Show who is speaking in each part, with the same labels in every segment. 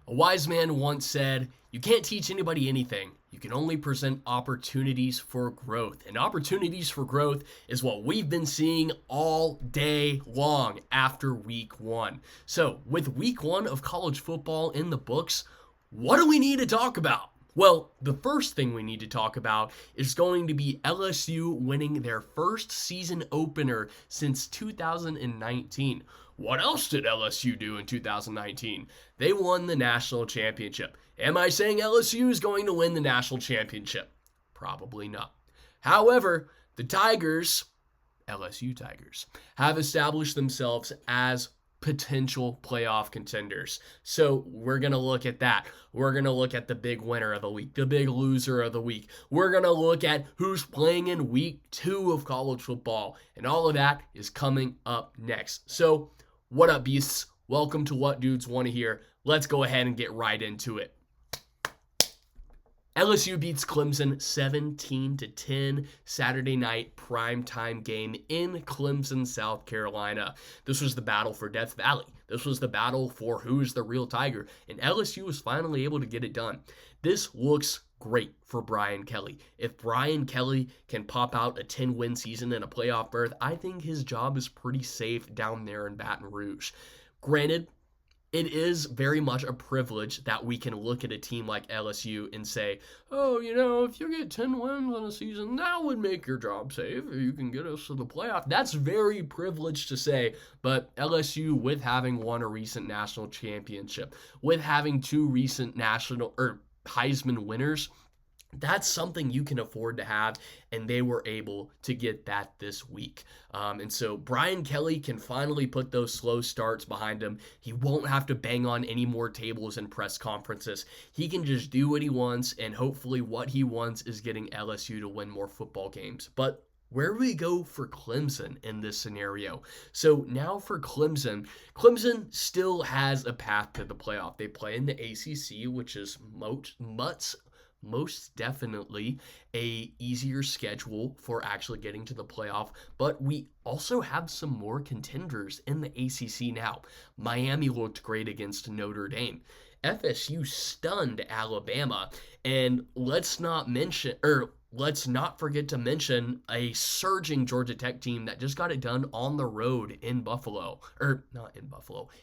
Speaker 1: A wise man once said, "You can't teach anybody anything. You can only present opportunities for growth." And opportunities for growth is what we've been seeing all day long after week one. So, with week one of college football in the books, what do we need to talk about? Well, the first thing we need to talk about is going to be LSU winning their first season opener since 2019. What else did LSU do in 2019? They won the national championship. Am I saying LSU is going to win the national championship? Probably not. However, the Tigers, LSU Tigers, have established themselves as potential playoff contenders. So we're going to look at that. We're going to look at the big winner of the week, the big loser of the week. We're going to look at who's playing in week 2 of college football. And all of that is coming up next. So what up, beasts? Welcome to What Dudes Want to Hear. Let's go ahead and get right into it. LSU beats Clemson 17-10 Saturday night primetime game in Clemson, South Carolina. This was the battle for Death Valley. This was the battle for who's the real Tiger, and LSU was finally able to get it done. This looks great for Brian Kelly. If Brian Kelly can pop out a 10-win season and a playoff berth, I think his job is pretty safe down there in Baton Rouge. Granted, it is very much a privilege that we can look at a team like LSU and say, oh, if you get 10 wins in a season, that would make your job safe. You can get us to the playoff. That's very privileged to say, but LSU, with having won a recent national championship, with having 2 recent national or Heisman winners, that's something you can afford to have, and they were able to get that this week. And so Brian Kelly can finally put those slow starts behind him. He won't have to bang on any more tables and press conferences. He can just do what he wants, and hopefully what he wants is getting LSU to win more football games. But where do we go for Clemson in this scenario? So now for Clemson still has a path to the playoff. They play in the ACC, which is most definitely a easier schedule for actually getting to the playoff, but we also have some more contenders in the ACC now. Miami looked great against Notre Dame. FSU stunned Alabama, and let's not forget to mention a surging Georgia Tech team that just got it done on the road in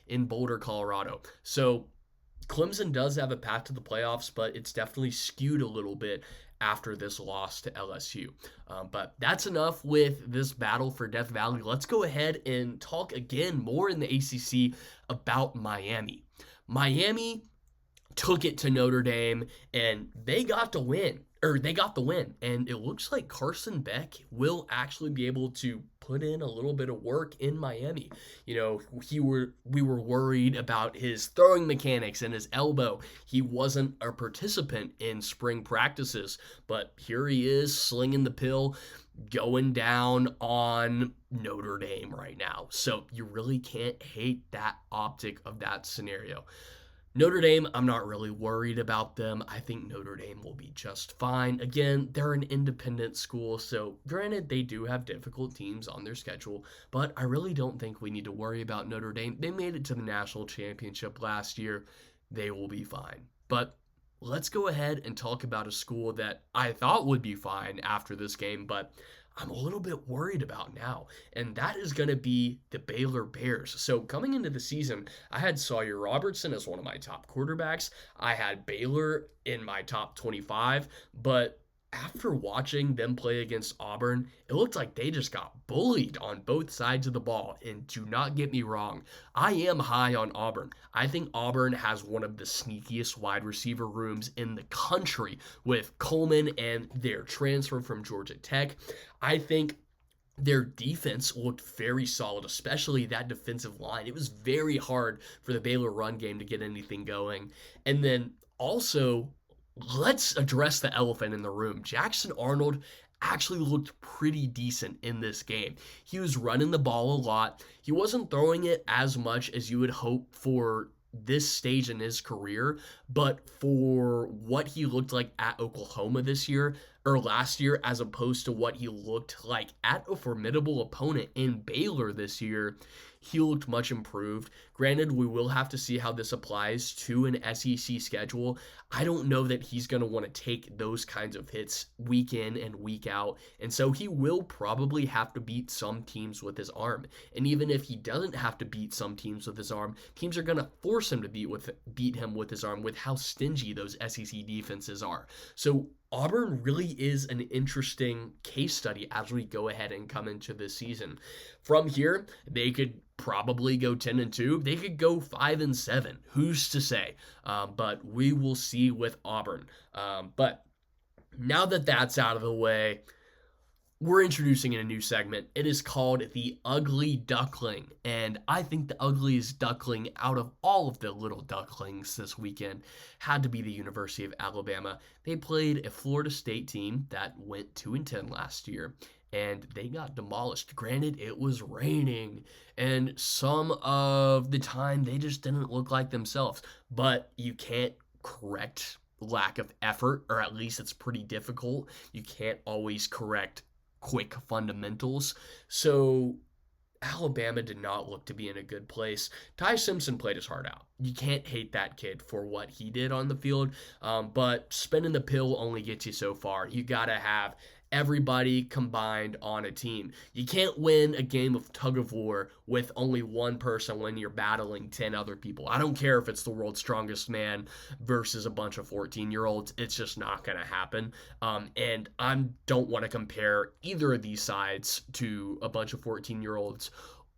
Speaker 1: in Boulder, Colorado. So Clemson does have a path to the playoffs, but it's definitely skewed a little bit after this loss to LSU. But that's enough with this battle for Death Valley. Let's go ahead and talk again more in the ACC about Miami. Miami took it to Notre Dame, and they got the win. And it looks like Carson Beck will actually be able to put in a little bit of work in Miami. We were worried about his throwing mechanics and his elbow. He wasn't a participant in spring practices, but here he is slinging the pill, going down on Notre Dame right now. So you really can't hate that optic of that scenario. Notre Dame, I'm not really worried about them. I think Notre Dame will be just fine. Again, they're an independent school, so granted, they do have difficult teams on their schedule, but I really don't think we need to worry about Notre Dame. They made it to the national championship last year. They will be fine. But let's go ahead and talk about a school that I thought would be fine after this game, but I'm a little bit worried about now, and that is going to be the Baylor Bears. So coming into the season, I had Sawyer Robertson as one of my top quarterbacks. I had Baylor in my top 25, but after watching them play against Auburn, it looked like they just got bullied on both sides of the ball. And do not get me wrong, I am high on Auburn. I think Auburn has one of the sneakiest wide receiver rooms in the country with Coleman and their transfer from Georgia Tech. I think their defense looked very solid, especially that defensive line. It was very hard for the Baylor run game to get anything going. And then also, let's address the elephant in the room. Jackson Arnold actually looked pretty decent in this game. He was running the ball a lot. He wasn't throwing it as much as you would hope for this stage in his career, but for what he looked like at Oklahoma this year, or last year as opposed to what he looked like at a formidable opponent in Baylor this year, he looked much improved. Granted, we will have to see how this applies to an SEC schedule. I don't know that he's going to want to take those kinds of hits week in and week out. And so he will probably have to beat some teams with his arm. And even if he doesn't have to beat some teams with his arm, teams are going to force him to beat him with his arm with how stingy those SEC defenses are. So Auburn really is an interesting case study as we go ahead and come into this season. From here, they could probably go 10-2. They could go 5-7. Who's to say? But we will see with Auburn. But now that that's out of the way, we're introducing a new segment. It is called the Ugly Duckling. And I think the ugliest duckling out of all of the little ducklings this weekend had to be the University of Alabama. They played a Florida State team that went 2-10 last year, and they got demolished. Granted, it was raining, and some of the time they just didn't look like themselves. But you can't correct lack of effort, or at least it's pretty difficult. You can't always correct quick fundamentals. So Alabama did not look to be in a good place. Ty Simpson played his heart out. You can't hate that kid for what he did on the field, but spinning the pill only gets you so far. You got to have everybody combined on a team. You can't win a game of tug of war with only one person when you're battling 10 other people. I don't care if it's the world's strongest man versus a bunch of 14-year-olds. It's just not going to happen. And I don't want to compare either of these sides to a bunch of 14-year-olds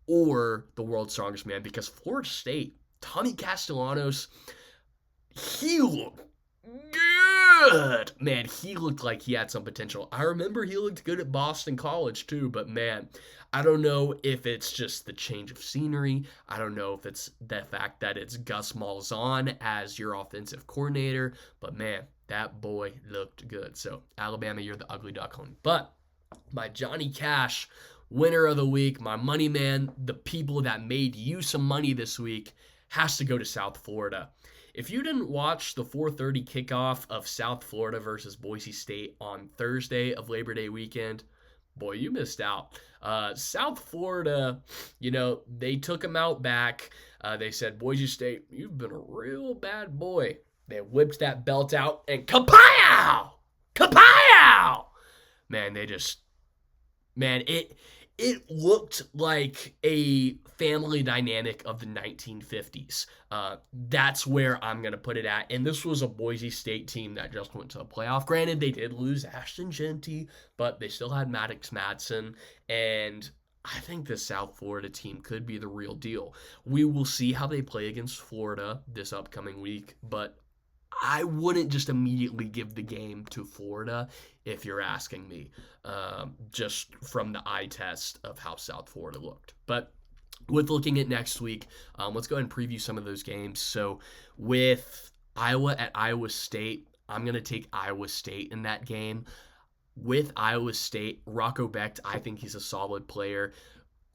Speaker 1: or the world's strongest man, because Florida State, Tommy Castellanos, he looked good. Man, he looked like he had some potential. I remember he looked good at Boston College too, but man, I don't know if it's just the change of scenery. I don't know if it's the fact that it's Gus Malzahn as your offensive coordinator, but man, that boy looked good. So Alabama, you're the ugly duckling. But my Johnny Cash winner of the week, my money man, the people that made you some money this week, has to go to South Florida. If you didn't watch the 4:30 kickoff of South Florida versus Boise State on Thursday of Labor Day weekend, boy, you missed out. South Florida, they took him out back. They said, Boise State, you've been a real bad boy. They whipped that belt out and kapow! Kapow! Man, it looked like a family dynamic of the 1950s. That's where I'm going to put it at. And this was a Boise State team that just went to the playoff. Granted, they did lose Ashton Genty, but they still had Maddox Madsen. And I think the South Florida team could be the real deal. We will see how they play against Florida this upcoming week, but I wouldn't just immediately give the game to Florida if you're asking me, just from the eye test of how South Florida looked. But with looking at next week, let's go ahead and preview some of those games. So with Iowa at Iowa State, I'm going to take Iowa State in that game. With Iowa State, Rocco Becht, I think he's a solid player.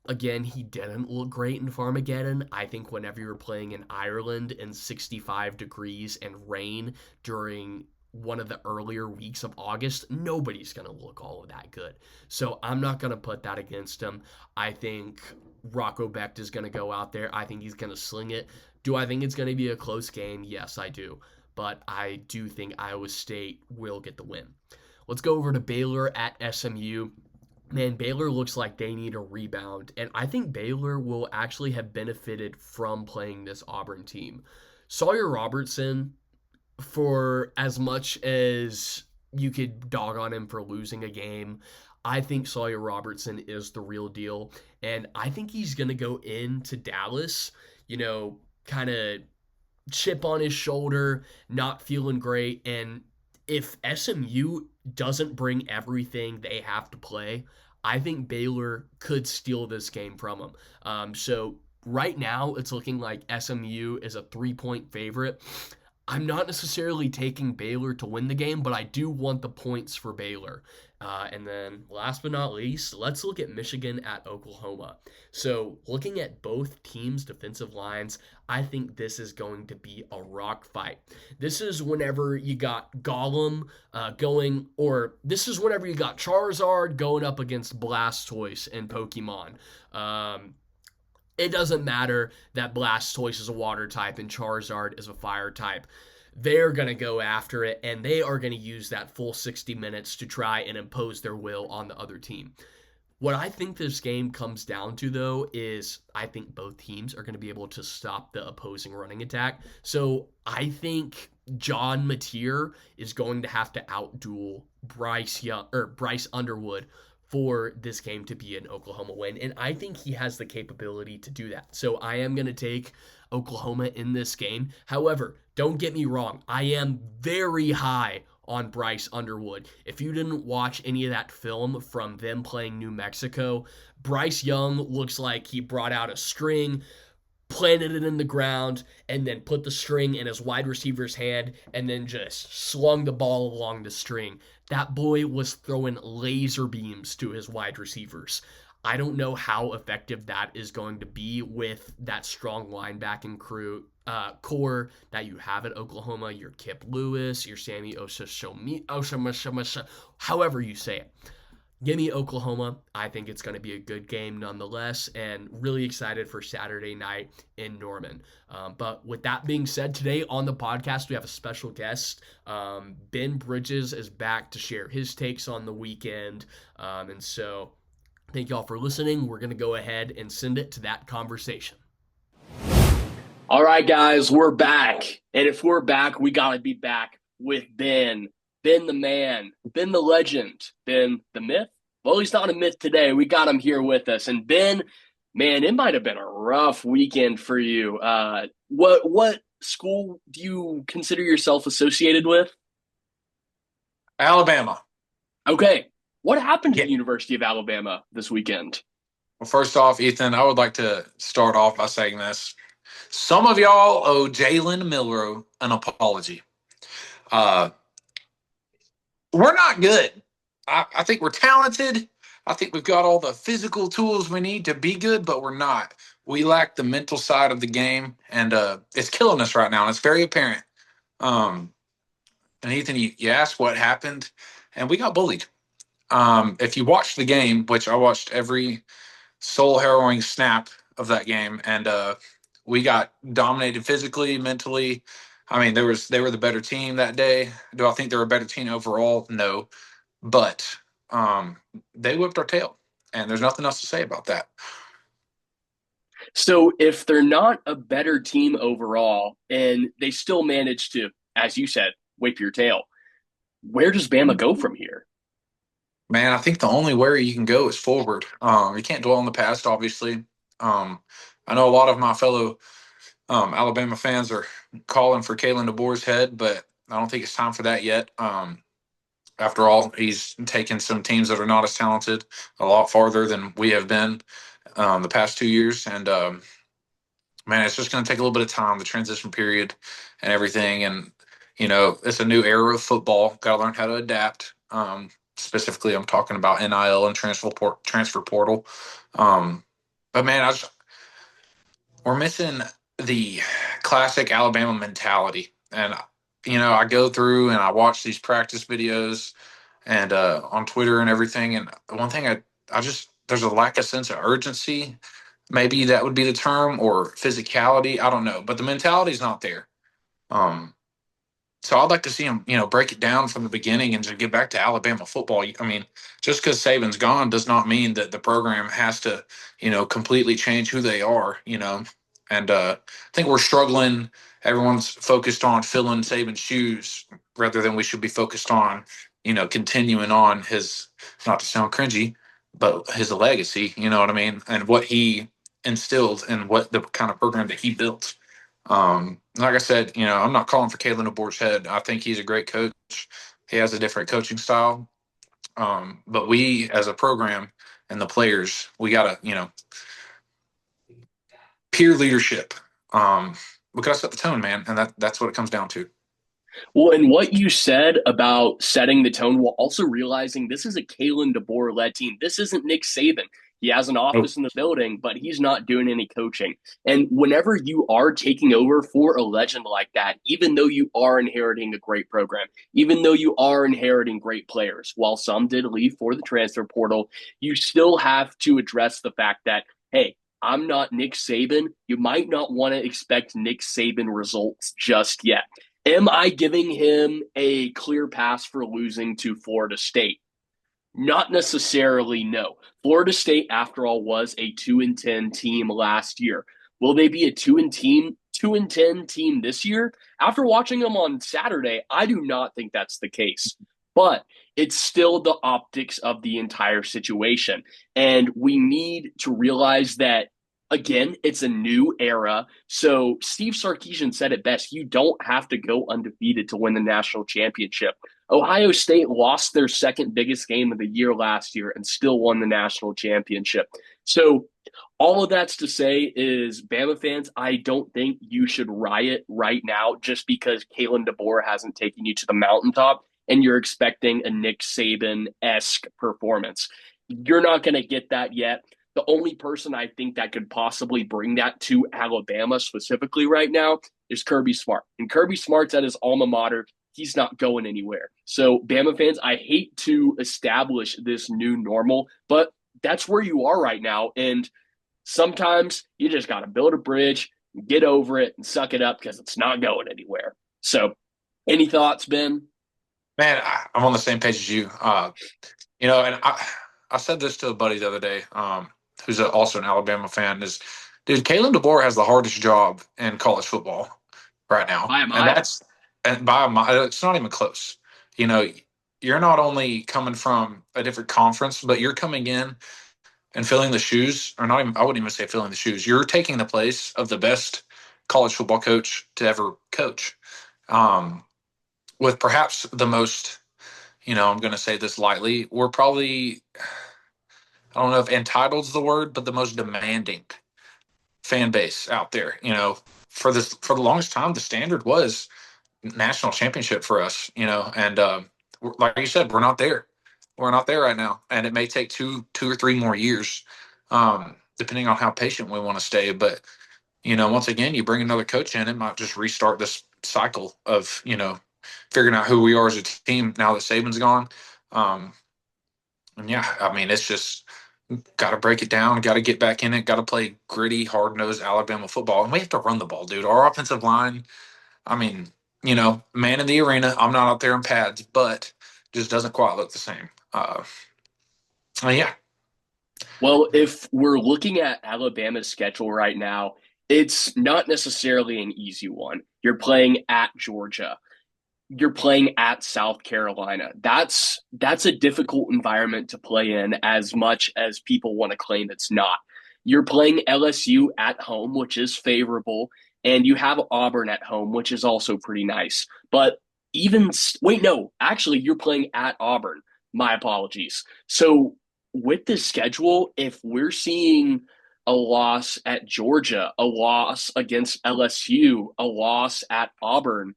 Speaker 1: Again, he didn't look great in Farmageddon. I think whenever you're playing in Ireland in 65 degrees and rain during one of the earlier weeks of August, nobody's going to look all of that good. So I'm not going to put that against him. I think Rocco Becht is going to go out there. I think he's going to sling it. Do I think it's going to be a close game? Yes, I do. But I do think Iowa State will get the win. Let's go over to Baylor at SMU. Man, Baylor looks like they need a rebound, and I think Baylor will actually have benefited from playing this Auburn team. Sawyer Robertson, for as much as you could dog on him for losing a game, I think Sawyer Robertson is the real deal, and I think he's going to go into Dallas, kind of chip on his shoulder, not feeling great, and if SMU doesn't bring everything they have to play, I think Baylor could steal this game from them. So right now, it's looking like SMU is a 3-point favorite. I'm not necessarily taking Baylor to win the game, but I do want the points for Baylor. And then last but not least, let's look at Michigan at Oklahoma. So, looking at both teams' defensive lines, I think this is going to be a rock fight. This is whenever you got Gollum or this is whenever you got Charizard going up against Blastoise in Pokemon. It doesn't matter that Blastoise is a water type and Charizard is a fire type. They're going to go after it, and they are going to use that full 60 minutes to try and impose their will on the other team. What I think this game comes down to, though, is I think both teams are going to be able to stop the opposing running attack. So I think John Mateer is going to have to outduel Bryce Underwood for this game to be an Oklahoma win. And I think he has the capability to do that. So I am going to take Oklahoma in this game. However, don't get me wrong, I am very high on Bryce Underwood. If you didn't watch any of that film from them playing New Mexico, Bryce Young looks like he brought out a string, planted it in the ground, and then put the string in his wide receiver's hand and then just slung the ball along the string. That boy was throwing laser beams to his wide receivers. I don't know how effective that is going to be with that strong linebacking core that you have at Oklahoma. Your Kip Lewis, your Sammy Osamashamasha, however you say it. Give me Oklahoma. I think it's going to be a good game nonetheless, and really excited for Saturday night in Norman. But with that being said, today on the podcast, we have a special guest. Ben Bridges is back to share his takes on the weekend. And so thank you all for listening. We're going to go ahead and send it to that conversation. All right, guys, we're back. And if we're back, we got to be back with Ben. Ben the man, Ben the legend, Ben the myth. Well, he's not a myth today. We got him here with us. And Ben, man, it might have been a rough weekend for you. What school do you consider yourself associated with?
Speaker 2: Alabama.
Speaker 1: Okay. What happened to
Speaker 2: Yeah.
Speaker 1: the University of Alabama this weekend?
Speaker 2: Well, first off, Ethan, I would like to start off by saying this. Some of y'all owe Jalen Milroe an apology. Uh, we're not good. I think we're talented. I think we've got all the physical tools we need to be good, but we're not. We lack the mental side of the game, and it's killing us right now, and it's very apparent. Um, and Ethan, you asked what happened, and we got bullied. If you watched the game, which I watched every soul harrowing snap of that game, and we got dominated physically, mentally. I mean, they were the better team that day. Do I think they're a better team overall? No, but they whipped our tail, and there's nothing else to say about that.
Speaker 1: So if they're not a better team overall and they still manage to, as you said, whip your tail, where does Bama go from here?
Speaker 2: Man, I think the only way you can go is forward. You can't dwell on the past, obviously. I know a lot of my fellow Alabama fans are calling for Kalen DeBoer's head, but I don't think it's time for that yet. After all, he's taken some teams that are not as talented a lot farther than we have been the past 2 years. And man, it's just going to take a little bit of time, the transition period and everything. And, it's a new era of football. Got to learn how to adapt. Specifically, I'm talking about NIL and transfer portal. But man, we're missing the classic Alabama mentality. And, I go through and I watch these practice videos and on Twitter and everything. And one thing I just, there's a lack of sense of urgency. Maybe that would be the term, or physicality. I don't know. But the mentality is not there. Um, so I'd like to see him, break it down from the beginning and just get back to Alabama football. I mean, just because Saban's gone does not mean that the program has to, completely change who they are, And I think we're struggling. Everyone's focused on filling Saban's shoes rather than we should be focused on, continuing on his, not to sound cringy, but his legacy, you know what I mean? And what he instilled and what the kind of program that he built. Like I said, I'm not calling for Kalen DeBoer's head. I think he's a great coach. He has a different coaching style. But we as a program and the players, we gotta, peer leadership. We gotta set the tone, man, and that's what it comes down to.
Speaker 3: Well, and what you said about setting the tone while also realizing this is a Kalen DeBoer led team. This isn't Nick Saban. He has an
Speaker 2: Nope.
Speaker 3: office in the building, but he's not doing any coaching. And whenever you are taking over for a legend like that, even though you are inheriting a great program, even though you are inheriting great players, while some did leave for the transfer portal, you still have to address the fact that, hey, I'm not Nick Saban. You might not want to expect Nick Saban results just yet. Am I giving him a clear pass for losing to Florida State? Not necessarily, no. Florida State, after all, was a 2-10 team last year. Will they be a 2-10 team this year? After watching them on Saturday, I do not think that's the case. But it's still the optics of the entire situation. And we need to realize that, again, it's a new era. So Steve Sarkisian said it best: you don't have to go undefeated to win the national championship. Ohio State lost their second biggest game of the year last year and still won the national championship. So all of that's to say is, Bama fans, I don't think you should riot right now just because Kalen DeBoer hasn't taken you to the mountaintop and you're expecting a Nick Saban-esque performance. You're not going to get that yet. The only person I think that could possibly bring that to Alabama specifically right now is Kirby Smart. And Kirby Smart's at his alma mater. He's not going anywhere. So, Bama fans, I hate to establish this new normal, but that's where you are right now. And sometimes you just got to build a bridge, get over it, and suck it up because it's not going anywhere. So, any thoughts, Ben?
Speaker 2: Man, I'm on the same page as you. And I said this to a buddy the other day, who's also an Alabama fan. Is dude, Kalen DeBoer has the hardest job in college football right now,
Speaker 3: By a
Speaker 2: and
Speaker 3: mile.
Speaker 2: that's and by a mile, it's not even close. You know, you're not only coming from a different conference, but you're coming in and filling the shoes, or not even. I wouldn't even say filling the shoes. You're taking the place of the best college football coach to ever coach, um, with perhaps the most. I'm going to say this lightly. We're probably, I don't know if entitled's the word, but the most demanding fan base out there. For the longest time, the standard was national championship for us. And like you said, we're not there. We're not there right now, and it may take two or three more years, depending on how patient we want to stay. But once again, you bring another coach in, it might just restart this cycle of figuring out who we are as a team now that Saban's gone. Um, and yeah, I mean, it's just got to break it down, got to get back in it, got to play gritty, hard nosed Alabama football. And we have to run the ball, dude. Our offensive line, I mean, man in the arena, I'm not out there in pads, but just doesn't quite look the same. Yeah.
Speaker 3: Well, if we're looking at Alabama's schedule right now, it's not necessarily an easy one. You're playing at Georgia. You're playing at South Carolina. That's a difficult environment to play in as much as people want to claim it's not. You're playing LSU at home, which is favorable, and you have Auburn at home, which is also pretty nice. But even wait, no, actually you're playing at Auburn. My apologies. So with this schedule, if we're seeing a loss at Georgia, a loss against LSU, a loss at Auburn,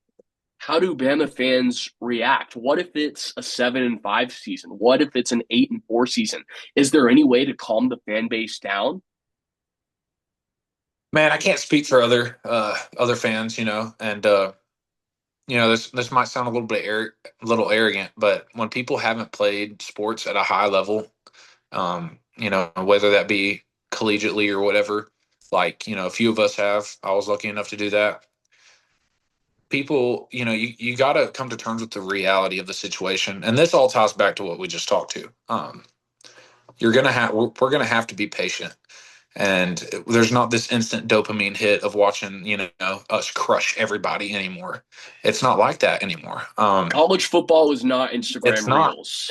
Speaker 3: how do Bama fans react? What if it's a 7-5 season? What if it's an 8-4 season? Is there any way to calm the fan base down?
Speaker 2: Man, I can't speak for other fans, and this might sound a little arrogant, but when people haven't played sports at a high level, whether that be collegiately or whatever, like a few of us have. I was lucky enough to do that. People, you got to come to terms with the reality of the situation, and this all ties back to what we just talked to. We're gonna have to be patient, and there's not this instant dopamine hit of watching us crush everybody anymore. It's not like that anymore.
Speaker 3: College football is not
Speaker 2: It's
Speaker 3: Instagram
Speaker 2: not.
Speaker 3: Reels.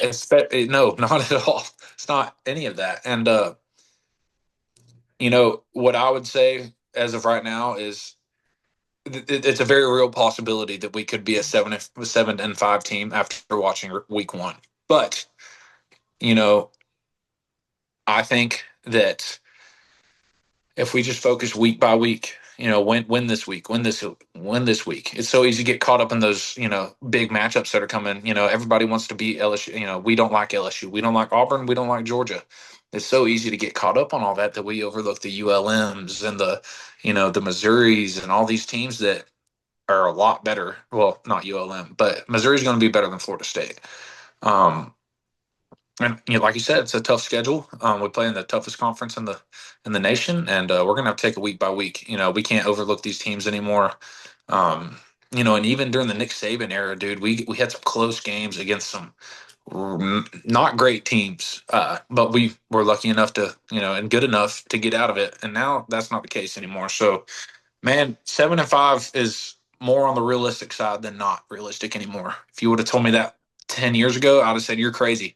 Speaker 2: No, not at all. It's not any of that. And what I would say as of right now is it's a very real possibility that we could be a 7-5 team after watching week one. But you know, I think that if we just focus week by week, win this week, win this week. It's so easy to get caught up in those, big matchups that are coming. Everybody wants to beat LSU. We don't like LSU. We don't like Auburn. We don't like Georgia. It's so easy to get caught up on all that we overlook the ULMs and the Missouris and all these teams that are a lot better. Well, not ULM, but Missouri's going to be better than Florida State. And like you said, it's a tough schedule. We play in the toughest conference in the nation, and we're gonna have to take it week by week. We can't overlook these teams anymore. And even during the Nick Saban era, dude, we had some close games against some not great teams, but we were lucky enough to and good enough to get out of it. And now that's not the case anymore. So, man, 7-5 is more on the realistic side than not realistic anymore. If you would have told me that 10 years ago, I'd have said you're crazy.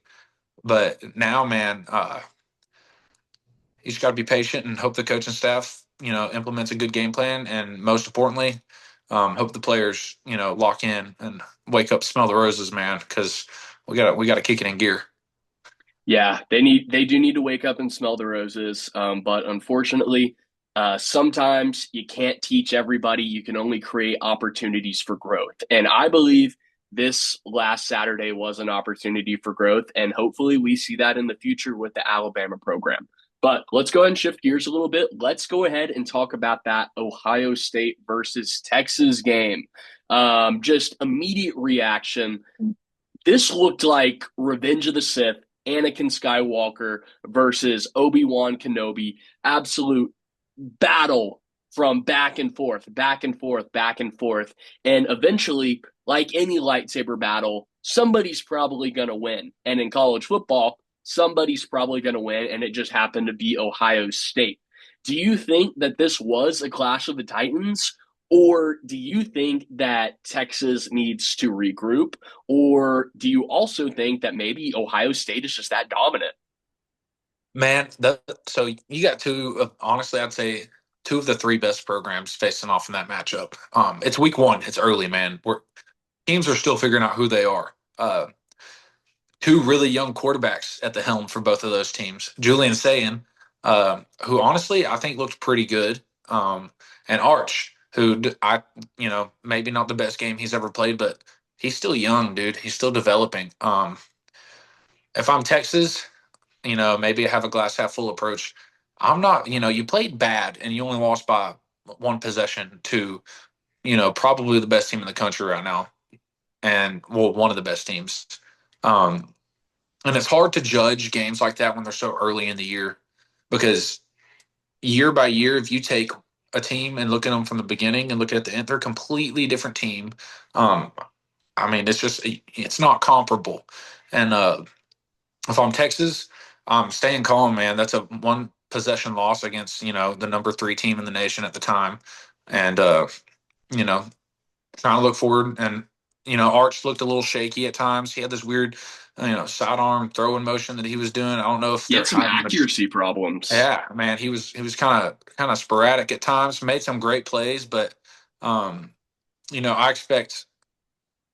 Speaker 2: But now, man, you just got to be patient and hope the coaching staff, implements a good game plan, and most importantly, hope the players, lock in and wake up, smell the roses, man, because we got to kick it in gear.
Speaker 3: Yeah, they do need to wake up and smell the roses. But unfortunately, sometimes you can't teach everybody. You can only create opportunities for growth. And I believe this last Saturday was an opportunity for growth. And hopefully we see that in the future with the Alabama program. But let's go ahead and shift gears a little bit. Let's go ahead and talk about that Ohio State versus Texas game. Just immediate reaction. This looked like Revenge of the Sith, Anakin Skywalker versus Obi-Wan Kenobi. Absolute battle from back and forth, back and forth, back and forth. And eventually, like any lightsaber battle, somebody's probably going to win. And in college football, somebody's probably going to win. And it just happened to be Ohio State. Do you think that this was a clash of the Titans? Or do you think that Texas needs to regroup? Or do you also think that maybe Ohio State is just that dominant?
Speaker 2: Man, so you got honestly, I'd say two of the three best programs facing off in that matchup. It's week one. It's early, man. Teams are still figuring out who they are. Two really young quarterbacks at the helm for both of those teams. Julian Sayin, who honestly I think looked pretty good, and Arch, who maybe not the best game he's ever played, but he's still young, dude. He's still developing. If I'm Texas, maybe I have a glass half full approach. I'm not, you played bad and you only lost by one possession to, probably the best team in the country right now. And well, one of the best teams. And it's hard to judge games like that when they're so early in the year, because year by year, if you take a team and look at them from the beginning and look at the end, they're a completely different team. It's not comparable. And if I'm Texas, I'm staying calm, man. That's a one possession loss against, the number 3 team in the nation at the time. And, you know, trying to look forward. And, Arch looked a little shaky at times. He had this weird, sidearm throwing motion that he was doing. I don't know if
Speaker 3: He
Speaker 2: they're
Speaker 3: had some
Speaker 2: hiding
Speaker 3: accuracy problems.
Speaker 2: Yeah, man, he was kind of sporadic at times. Made some great plays, but I expect,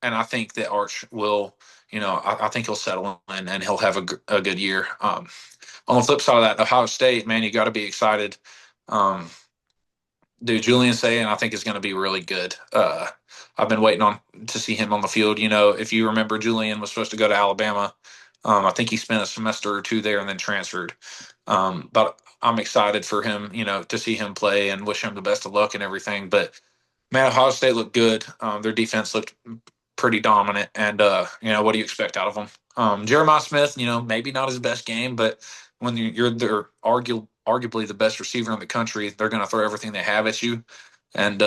Speaker 2: and I think that Arch will, I think he'll settle in and he'll have a good year. On the flip side of that, Ohio State, man, you got to be excited. Dude, Julian Sayin, I think is going to be really good. I've been waiting to see him on the field. If you remember, Julian was supposed to go to Alabama. I think he spent a semester or two there and then transferred. But I'm excited for him, to see him play and wish him the best of luck and everything. But man, Ohio State looked good. Their defense looked pretty dominant. And what do you expect out of them? Jeremiah Smith, maybe not his best game, but when they're arguably the best receiver in the country, they're going to throw everything they have at you. And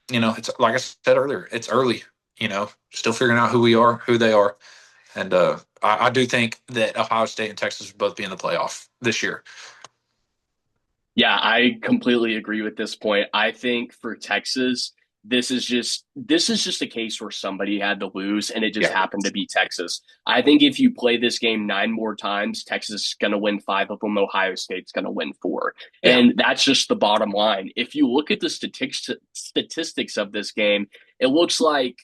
Speaker 2: it's like I said earlier, it's early. Still figuring out who they are. And I do think that Ohio State and Texas will both be in the playoff this year.
Speaker 3: Yeah, I completely agree with this point. I think for Texas, this is just a case where somebody had to lose and it just
Speaker 2: Yeah.
Speaker 3: happened to be Texas. I think if you play this game 9 more times, Texas is going to win 5 of them, Ohio State's going to win 4.
Speaker 2: Yeah.
Speaker 3: And that's just the bottom line. If you look at the statistics of this game, it looks like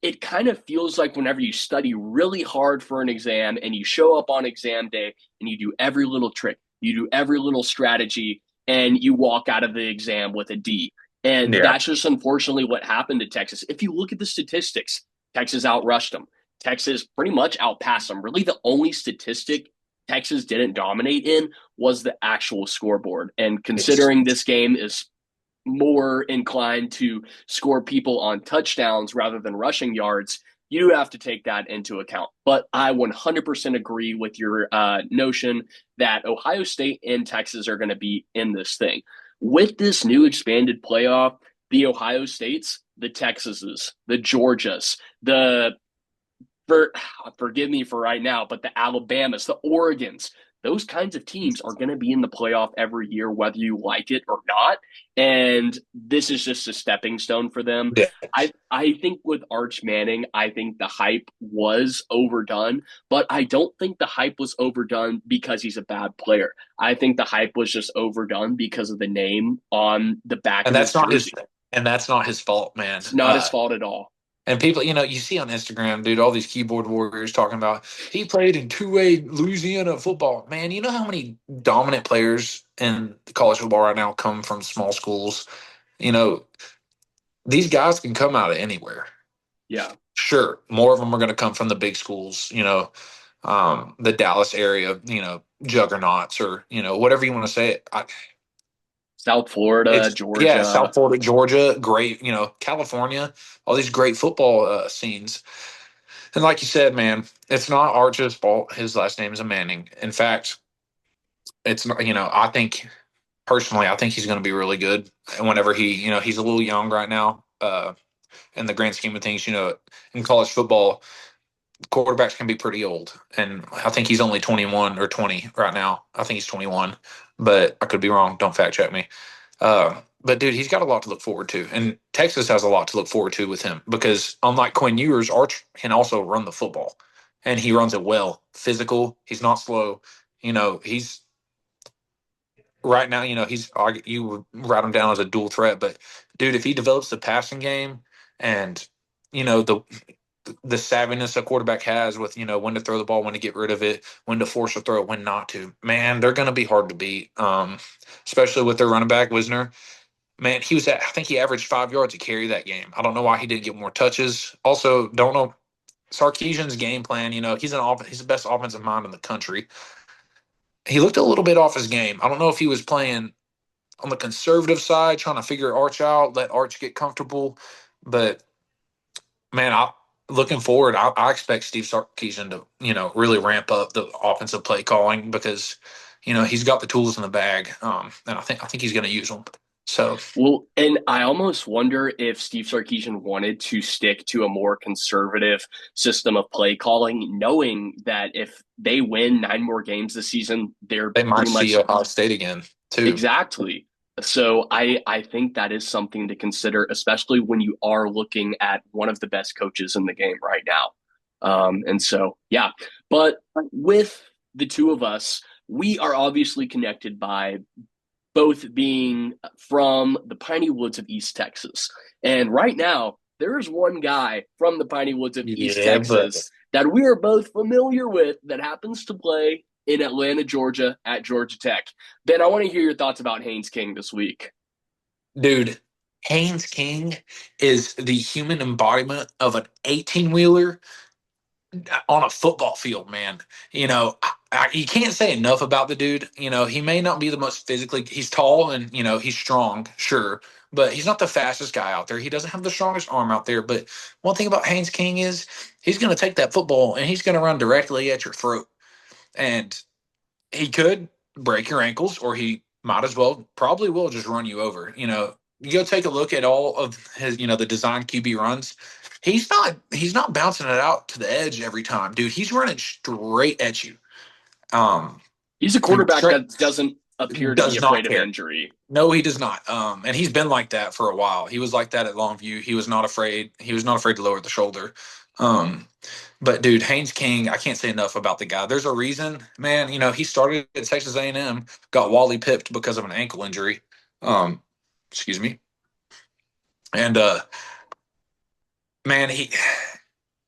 Speaker 3: it kind of feels like whenever you study really hard for an exam and you show up on exam day and you do every little trick, you do every little strategy, and you walk out of the exam with a D. And
Speaker 2: Yeah.
Speaker 3: that's just unfortunately what happened to Texas. If you look at the statistics, Texas outrushed them. Texas pretty much outpassed them. Really, the only statistic Texas didn't dominate in was the actual scoreboard. And
Speaker 2: It's
Speaker 3: considering this game is more inclined to score people on touchdowns rather than rushing yards, you have to take that into account. But I 100% agree with your notion that Ohio State and Texas are going to be in this thing. With this new expanded playoff, the Ohio States, the Texases, the Georgias, the for forgive me for right now, but the Alabamas, the Oregons, those kinds of teams are going to be in the playoff every year, whether you like it or not. And this is just a stepping stone for them.
Speaker 2: yeah.
Speaker 3: I think with Arch Manning, I think the hype was overdone, but I don't think the hype was overdone because he's a bad player. I think the hype was just overdone because of the name on the back
Speaker 2: And
Speaker 3: of his
Speaker 2: that's not his
Speaker 3: jersey.
Speaker 2: and that's not his fault, man.
Speaker 3: It's not his fault at all.
Speaker 2: And people, you see on Instagram, dude, all these keyboard warriors talking about he played in two-way Louisiana football. Man, you know how many dominant players in college football right now come from small schools? You know, these guys can come out of anywhere.
Speaker 3: Yeah.
Speaker 2: Sure, more of them are going to come from the big schools, the Dallas area, juggernauts or, whatever you want to say it.
Speaker 3: South Florida,
Speaker 2: Yeah,
Speaker 3: Georgia.
Speaker 2: South Florida, Georgia, great, California, all these great football scenes. And like you said, man, it's not Arch's fault. His last name is Manning. In fact, it's not, I think personally, I think he's going to be really good. And whenever he's a little young right now, in the grand scheme of things, in college football, quarterbacks can be pretty old. And I think he's only 21 or 20 right now. I think he's 21, but I could be wrong. Don't fact check me. But dude, he's got a lot to look forward to, and Texas has a lot to look forward to with him because unlike Quinn Ewers, Arch can also run the football, and he runs it well. Physical, he's not slow. He's right now. You would write him down as a dual threat, but dude, if he develops the passing game and the savviness a quarterback has with when to throw the ball, when to get rid of it, when to force a throw, when not to, man, they're going to be hard to beat. Especially with their running back Wisner. Man, I think he averaged 5 yards a carry that game. I don't know why he didn't get more touches. Also, don't know Sarkisian's game plan. He's he's the best offensive mind in the country. He looked a little bit off his game. I don't know if he was playing on the conservative side, trying to figure Arch out, let Arch get comfortable. But man, looking forward, I expect Steve Sarkisian to really ramp up the offensive play calling because he's got the tools in the bag, and I think he's going to use them. So,
Speaker 3: Well, and I almost wonder if Steve Sarkisian wanted to stick to a more conservative system of play calling, knowing that if they win 9 more games this season, they're
Speaker 2: they might
Speaker 3: pretty
Speaker 2: see
Speaker 3: much
Speaker 2: Ohio State again too.
Speaker 3: exactly. So I think that is something to consider, especially when you are looking at one of the best coaches in the game right now. And so, yeah, but with the two of us, we are obviously connected by both being from the piney woods of East Texas. And right now, there's one guy from the piney woods of East
Speaker 2: Yeah, but
Speaker 3: Texas that we are both familiar with that happens to play in Atlanta, Georgia at Georgia Tech. Ben, I want to hear your thoughts about Haynes King this week.
Speaker 2: dude, Haynes King is the human embodiment of an 18-wheeler on a football field, man. You can't say enough about the dude. He may not be the most he's tall and, he's strong, sure, but he's not the fastest guy out there. He doesn't have the strongest arm out there. But one thing about Haynes King is he's going to take that football and he's going to run directly at your throat. And he could break your ankles or he might as well, probably will just run you over. You go take a look at all of his, the design QB runs. He's not bouncing it out to the edge every time, dude. He's running straight at you.
Speaker 3: He's a
Speaker 2: And
Speaker 3: quarterback
Speaker 2: straight
Speaker 3: that doesn't appear to be
Speaker 2: does not
Speaker 3: afraid of
Speaker 2: care.
Speaker 3: injury.
Speaker 2: No, he does not. And he's been like that for a while. He was like that at Longview. He was not afraid. He was not afraid to lower the shoulder. But dude, Haynes King, I can't say enough about the guy. There's a reason, man. He started at Texas A&M, got Wally pipped because of an ankle injury. Excuse me. And man,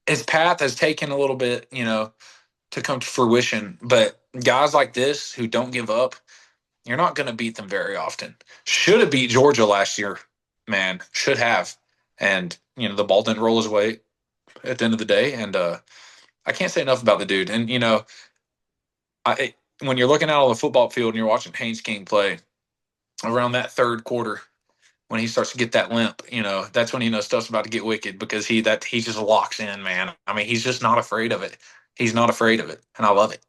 Speaker 2: his path has taken a little bit, to come to fruition. But guys like this who don't give up, you're not going to beat them very often. Should have beat Georgia last year, man. Should have. And, the ball didn't roll his way at the end of the day. And I can't say enough about the dude. And, when you're looking out on the football field and you're watching Haynes King play around that third quarter, when he starts to get that limp, that's when stuff's about to get wicked because he just locks in, man. I mean, he's just not afraid of it. He's not afraid of it, and I love it.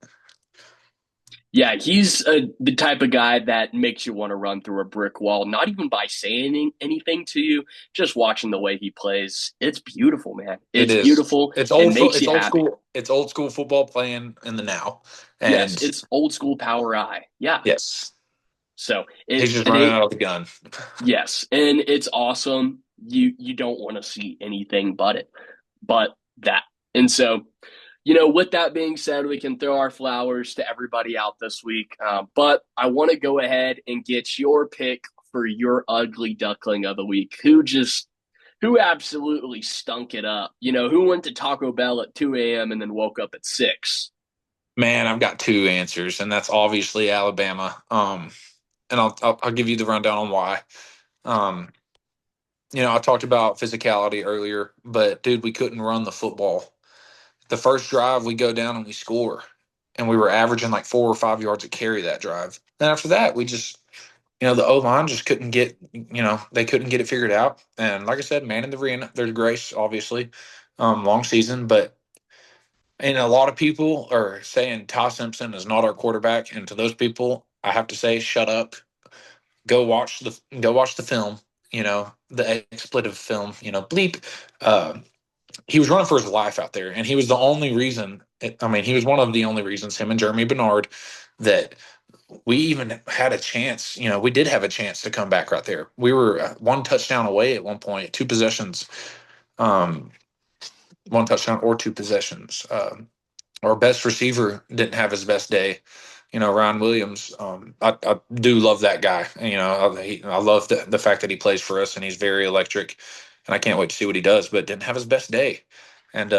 Speaker 3: Yeah, he's the type of guy that makes you want to run through a brick wall, not even by saying anything to you, just watching the way he plays. It's beautiful, man.
Speaker 2: It
Speaker 3: It's
Speaker 2: is.
Speaker 3: beautiful
Speaker 2: It's
Speaker 3: and
Speaker 2: old.
Speaker 3: makes
Speaker 2: It's
Speaker 3: you
Speaker 2: old
Speaker 3: happy.
Speaker 2: school. It's old school football playing in the now,
Speaker 3: Yes,
Speaker 2: and
Speaker 3: it's old school power eye. Yeah.
Speaker 2: yes,
Speaker 3: So
Speaker 2: he's just
Speaker 3: it
Speaker 2: running
Speaker 3: ain't
Speaker 2: out of the gun.
Speaker 3: yes, and it's awesome. You don't want to see anything but that. And so, with that being said, we can throw our flowers to everybody out this week. But I want to go ahead and get your pick for your ugly duckling of the week. Who absolutely stunk it up? Who went to Taco Bell at 2 a.m. and then woke up at 6?
Speaker 2: Man, I've got two answers, and that's obviously Alabama. And I'll give you the rundown on why. Um, I talked about physicality earlier, but dude, we couldn't run the football. The first drive, we go down and we score, and we were averaging like 4 or 5 yards a carry that drive. Then after that, we just, the O line just couldn't get, they couldn't get it figured out. And like I said, man in the arena, there's grace, obviously, long season, but. And a lot of people are saying Ty Simpson is not our quarterback, and to those people, I have to say, shut up. Go watch the film. The expletive film. Bleep. Uh, he was running for his life out there, and he was the only reason. I mean, he was one of the only reasons. Him and Jeremy Bernard that we even had a chance. We did have a chance to come back right there. We were one touchdown away at one point, two possessions. Um, One touchdown or two possessions. Our best receiver didn't have his best day. Ryan Williams. I do love that guy. I love the fact that he plays for us and he's very electric, and I can't wait to see what he does. But didn't have his best day, and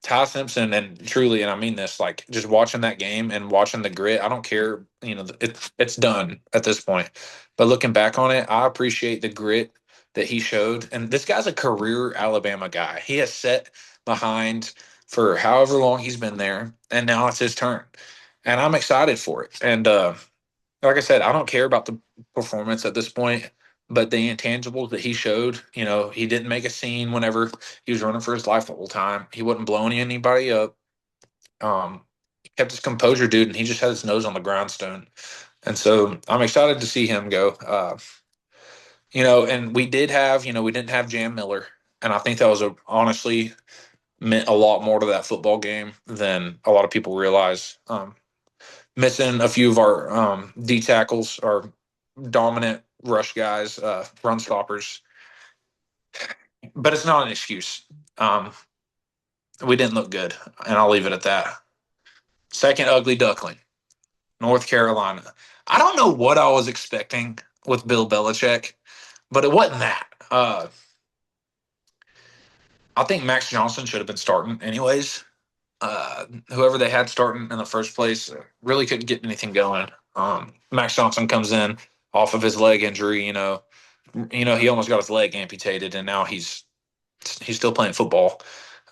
Speaker 2: Ty Simpson, and truly, and I mean this, like just watching that game and watching the grit. I don't care. It's done at this point. But looking back on it, I appreciate the grit that he showed. And this guy's a career Alabama guy. He has set behind for however long he's been there, and now it's his turn. And I'm excited for it. And like I said, I don't care about the performance at this point, but the intangibles that he showed, he didn't make a scene whenever he was running for his life the whole time. He wasn't blowing anybody up. He kept his composure, dude, and he just had his nose on the grindstone. And so I'm excited to see him go. And we didn't have Jam Miller, and I think that was honestly meant a lot more to that football game than a lot of people realize. Missing a few of our D tackles, our dominant rush guys, run stoppers, but it's not an excuse. Um, we didn't look good, and I'll leave it at that. Second ugly duckling, North Carolina. I don't know what I was expecting with Bill Belichick, but it wasn't that. I think Max Johnson should have been starting anyways. Whoever they had starting in the first place really couldn't get anything going. Max Johnson comes in off of his leg injury. He almost got his leg amputated, and now he's still playing football.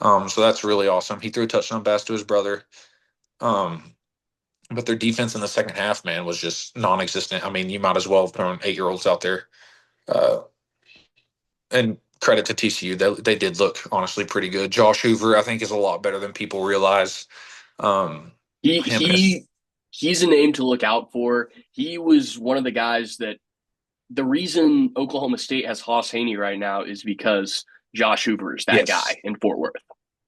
Speaker 2: So that's really awesome. He threw a touchdown pass to his brother. But their defense in the second half, man, was just non-existent. I mean, you might as well have thrown 8-year-olds out there. Uh, and credit to TCU, they did look honestly pretty good. Josh Hoover, I think, is a lot better than people realize.
Speaker 3: He
Speaker 2: Him and his
Speaker 3: he he's a name to look out for. He was one of the guys that the reason Oklahoma State has Haas Haney right now is because Josh Hoover is that
Speaker 2: yes.
Speaker 3: guy in Fort Worth.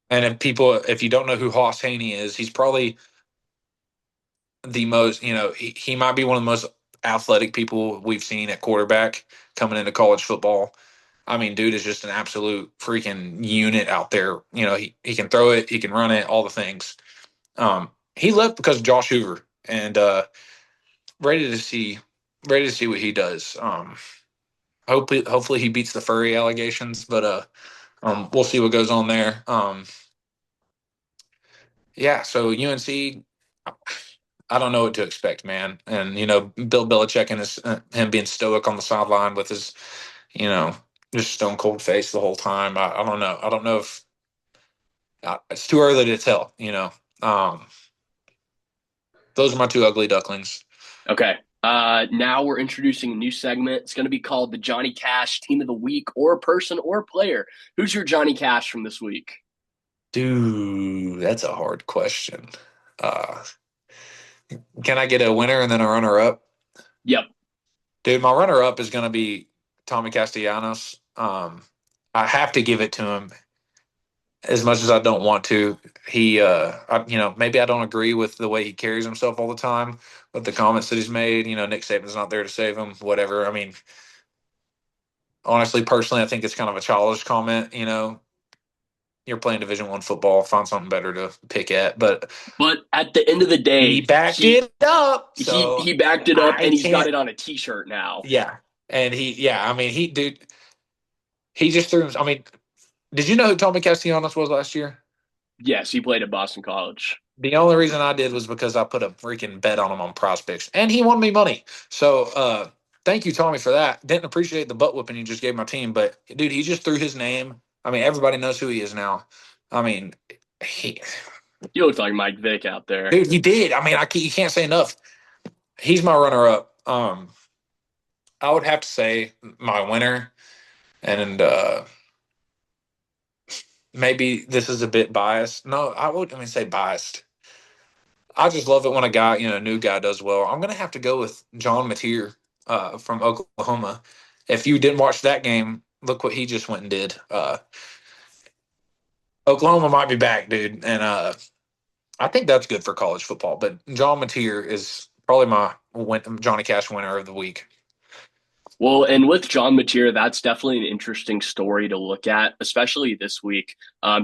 Speaker 2: And if you don't know who Haas Haney is, he's probably the most, he might be one of the most athletic people we've seen at quarterback coming into college football. I mean, dude is just an absolute freaking unit out there. He can throw it, he can run it, all the things. He left because of Josh Hoover, and ready to see what he does. Hopefully he beats the furry allegations, but we'll see what goes on there. Yeah, so UNC, I don't know what to expect, man. And Bill Belichick and him being stoic on the sideline with his, you know, just stone cold face the whole time. I don't know. I don't know if it's too early to tell. Um, those are my two ugly ducklings.
Speaker 3: Okay. Now we're introducing a new segment. It's going to be called the Johnny Cash Team of the Week, or person or player. Who's your Johnny Cash from this week?
Speaker 2: Dude, that's a hard question. Uh, can I get a winner and then a runner up?
Speaker 3: Yep.
Speaker 2: Dude, my runner up is going to be Tommy Castellanos. I have to give it to him as much as I don't want to. Maybe I don't agree with the way he carries himself all the time, with the comments that he's made. Nick Saban's not there to save him, whatever. I mean, honestly, personally, I think it's kind of a childish comment. You're playing Division I football, find something better to pick at. But
Speaker 3: But at the end of the
Speaker 2: he
Speaker 3: day,
Speaker 2: backed it up,
Speaker 3: he
Speaker 2: so
Speaker 3: backed it up,
Speaker 2: I
Speaker 3: and he's got
Speaker 2: can't.
Speaker 3: it on a T-shirt now.
Speaker 2: Yeah, and I mean, dude, he just threw. I mean, did you know who Tommy Castellanos was last year?
Speaker 3: Yes, he played at Boston College.
Speaker 2: The only reason I did was because I put a freaking bet on him on prospects, and he won me money. So, thank you, Tommy, for that. Didn't appreciate the butt whipping you just gave my team, but dude, he just threw his name. I mean, everybody knows who he is now. I mean, he,
Speaker 3: You looked like Mike Vick out there.
Speaker 2: dude, he did. I mean, you can't say enough. He's my runner up. I would have to say my winner, and maybe this is a bit biased. No, I wouldn't say biased. I just love it when a guy, a new guy does well. I'm gonna have to go with John Mateer from Oklahoma. If you didn't watch that game, look what he just went and did. Oklahoma might be back, dude, and I think that's good for college football. But John Mateer is probably my Johnny Cash winner of the week.
Speaker 3: Well, and with John Mateer, that's definitely an interesting story to look at, especially this week.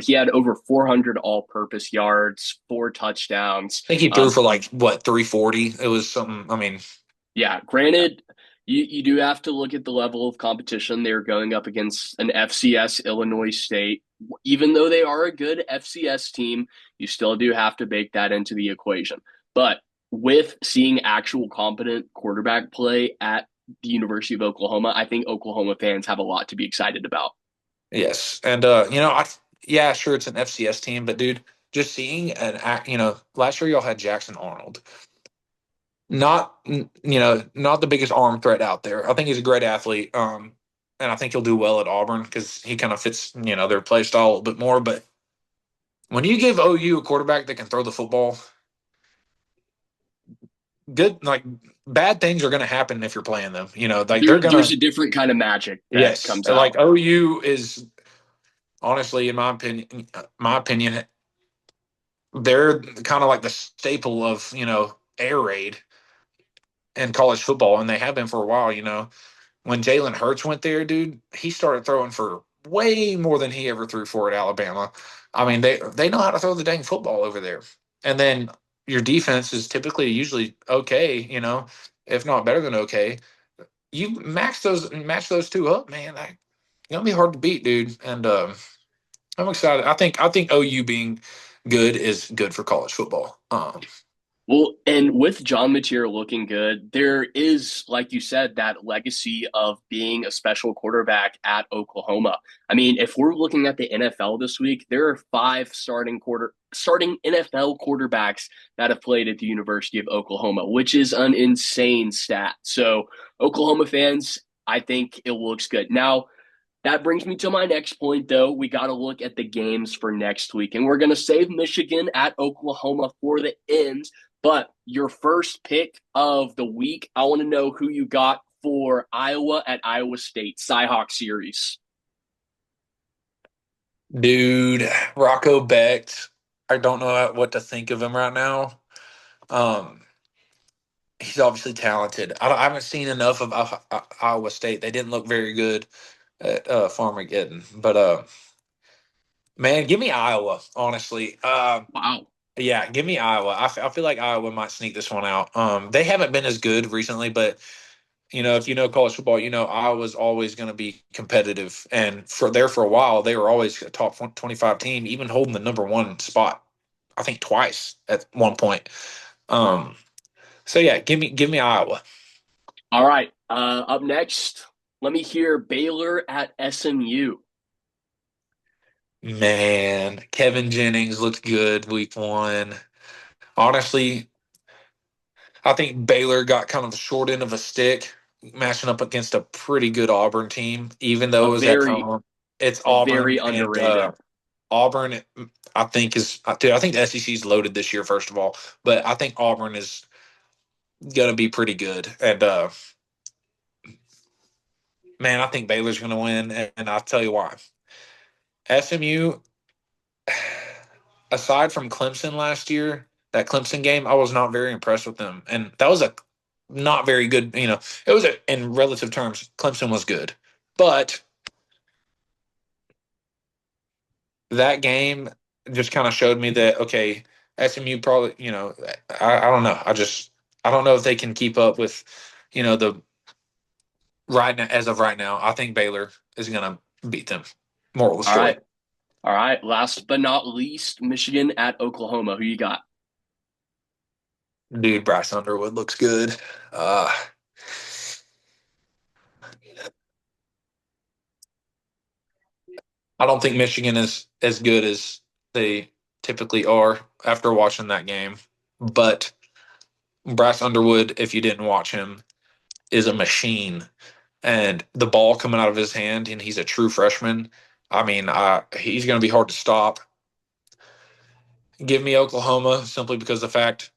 Speaker 3: He had over 400 all-purpose yards, 4 touchdowns.
Speaker 2: I think he threw for like what 340. It was something. I mean,
Speaker 3: Yeah, granted, you do have to look at the level of competition. They're going up against an FCS Illinois State. Even though they are a good FCS team, you still do have to bake that into the equation. But with seeing actual competent quarterback play at the University of Oklahoma, I think Oklahoma fans have a lot to be excited about.
Speaker 2: yes, and yeah, sure, it's an FCS team, but dude, just seeing last year y'all had Jackson Arnold. Not the biggest arm threat out there. I think he's a great athlete, and I think he'll do well at Auburn because he kind of fits their play style a little bit more. But when you give OU a quarterback that can throw the football, good bad things are going to happen if you're playing them. They're going
Speaker 3: There's
Speaker 2: to.
Speaker 3: a different kind of magic that
Speaker 2: Yes,
Speaker 3: comes out.
Speaker 2: like OU is honestly, in my opinion, they're kind of like the staple of air raid in college football, and they have been for a while. When Jalen Hurts went there, dude, he started throwing for way more than he ever threw for at Alabama. I mean, they know how to throw the dang football over there. And then your defense is typically usually okay, if not better than okay. You match those two up, man. It's gonna be hard to beat, dude. And I'm excited. I think OU being good is good for college football.
Speaker 3: Well, and with John Mateer looking good, there is, like you said, that legacy of being a special quarterback at Oklahoma. I mean, if we're looking at the NFL this week, there are 5 starting NFL quarterbacks that have played at the University of Oklahoma, which is an insane stat. So, Oklahoma fans, I think it looks good. Now, that brings me to my next point, though. We got to look at the games for next week, and we're going to save Michigan at Oklahoma for the end. But your first pick of the week, I want to know who you got for Iowa at Iowa State, Cyhawk series.
Speaker 2: Dude, Rocco Becht. I don't know what to think of him right now. Um, he's obviously talented. I haven't seen enough of Iowa State. They didn't look very good at Farmageddon, but man, give me Iowa. Honestly,
Speaker 3: Wow.
Speaker 2: yeah, give me Iowa. I feel like Iowa might sneak this one out. They haven't been as good recently, but if you know college football, Iowa's always going to be competitive, and for a while they were always a top 25 team, even holding the number one spot. I think twice at one point. So yeah, give me Iowa.
Speaker 3: All right. Up next, let me hear Baylor at SMU.
Speaker 2: Man, Kevin Jennings looked good week 1. Honestly, I think Baylor got kind of the short end of a stick matching up against a pretty good Auburn team, even though
Speaker 3: A
Speaker 2: it was at
Speaker 3: very,
Speaker 2: home. It's
Speaker 3: very
Speaker 2: Auburn, and
Speaker 3: underrated.
Speaker 2: Auburn, I think is dude. I think the SEC is loaded this year. First of all, but I think Auburn is going to be pretty good. And man, I think Baylor's going to win, and I'll tell you why. SMU, aside from Clemson last year, that Clemson game, I was not very impressed with them, and that was a not very good. It was in relative terms, Clemson was good, but that game just kind of showed me that okay, SMU probably, I don't know. I don't know if they can keep up with, the right now as of right now. I think Baylor is going to beat them. Moral of the
Speaker 3: All
Speaker 2: story.
Speaker 3: right. All right. Last but not least, Michigan at Oklahoma. Who you got?
Speaker 2: Dude, Bryce Underwood looks good. I don't think Michigan is as good as they typically are after watching that game. But Bryce Underwood, if you didn't watch him, is a machine. And the ball coming out of his hand, and he's a true freshman. I mean, he's going to be hard to stop. Give me Oklahoma simply because the fact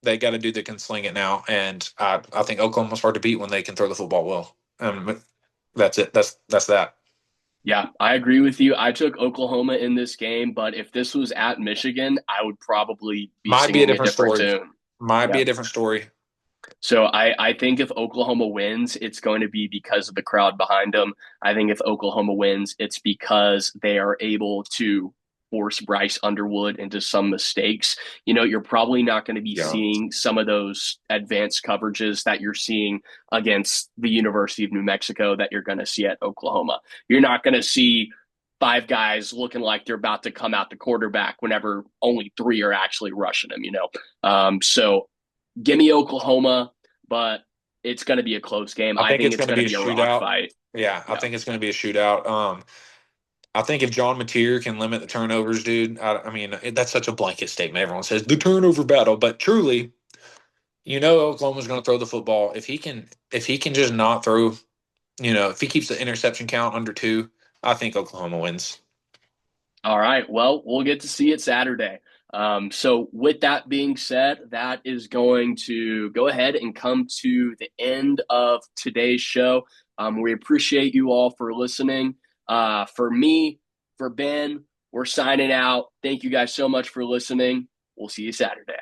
Speaker 2: they got a dude that can sling it now, and I think Oklahoma's hard to beat when they can throw the football well. That's it. That's that.
Speaker 3: Yeah, I agree with you. I took Oklahoma in this game, but if this was at Michigan, I would probably be
Speaker 2: Might be a
Speaker 3: singing a
Speaker 2: different
Speaker 3: different
Speaker 2: story.
Speaker 3: tune.
Speaker 2: Might be
Speaker 3: Yeah.
Speaker 2: a different story.
Speaker 3: So I think if Oklahoma wins, it's going to be because of the crowd behind them. I think if Oklahoma wins, it's because they are able to force Bryce Underwood into some mistakes. You're probably not going to be
Speaker 2: Yeah.
Speaker 3: seeing some of those advanced coverages that you're seeing against the University of New Mexico that you're going to see at Oklahoma. You're not going to see five guys looking like they're about to come out the quarterback whenever only three are actually rushing him. So give me Oklahoma, but it's going to be a close game.
Speaker 2: I
Speaker 3: I
Speaker 2: think
Speaker 3: think
Speaker 2: it's
Speaker 3: it's
Speaker 2: going to
Speaker 3: going to
Speaker 2: be a
Speaker 3: be a rock
Speaker 2: shootout.
Speaker 3: fight.
Speaker 2: Yeah, I
Speaker 3: Yeah.
Speaker 2: think it's going to be a shootout. I think if John Mateer can limit the turnovers, dude, I mean, that's such a blanket statement. Everyone says the turnover battle, but truly, Oklahoma's going to throw the football. If he can just not throw, if he keeps the interception count under 2, I think Oklahoma wins.
Speaker 3: All right. Well, we'll get to see it Saturday. So, with that being said, that is going to go ahead and come to the end of today's show. We appreciate you all for listening. For me, for Ben, we're signing out. Thank you guys so much for listening. We'll see you Saturday.